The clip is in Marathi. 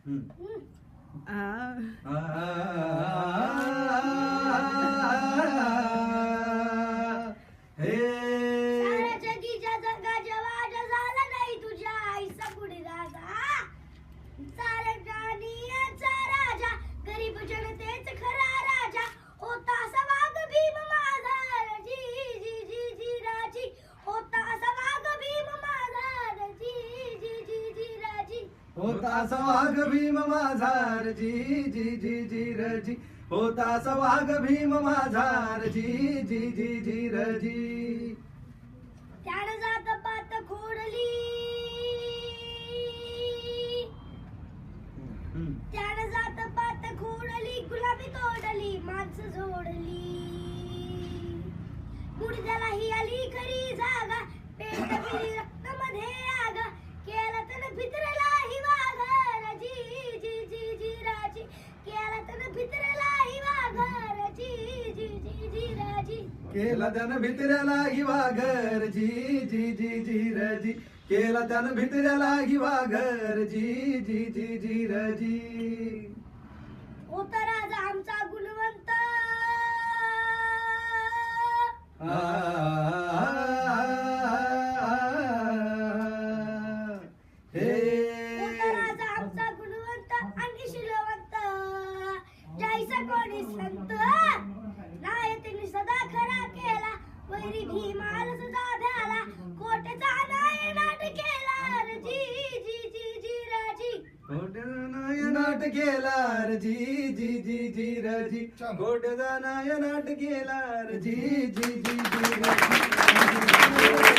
साऱ्या जगीच्या जगाच्या वाजा झाला नाही तुझ्या आईचा पुढे राजा. साऱ्या जाणीचा राजा, गरीब जनतेच खरा राजा, होता असा वाघ भीम माझा जी जी जी जी राजी, होता असा वाघ भीम माझा जी जी जी जी राजी, होता असा वाघ भीम माझा जी जी जी जी रजी, होता असा वाघ भीम माझा जी जी जी जी रजी. त्यानं जात पात खोडली, त्यानं जात पात खोडली, गुलाबी तोडली, माणसं जोडली. गुडघ्याला ही आली खरी जागा, पेट मिली रक्त मध्ये आग, केला तन भितरला ही वाघ जी जी जी जी राजी, केला तन भितरला ही वाघ जी जी जी जी राजी, केला त्यानं भितऱ्याला ही वाघर जी जी जी जी रजी, केला त्यानं भितऱ्याला ही वाघर जी जी जी जी रजी. होता राजा आमचा गुणवंत, होता राजा आमचा गुणवंत आणि शिलवंत, जैसा कोणी संत नाही त्यांनी सदा खरा केला, वैरी भीमाला सदा भ्याला, कोटेचा नाय नाट केला जी जी जी जी राजी, नाट केला जी जी जी जी रजी, गोड नाट केला जी जी जी जी रजी.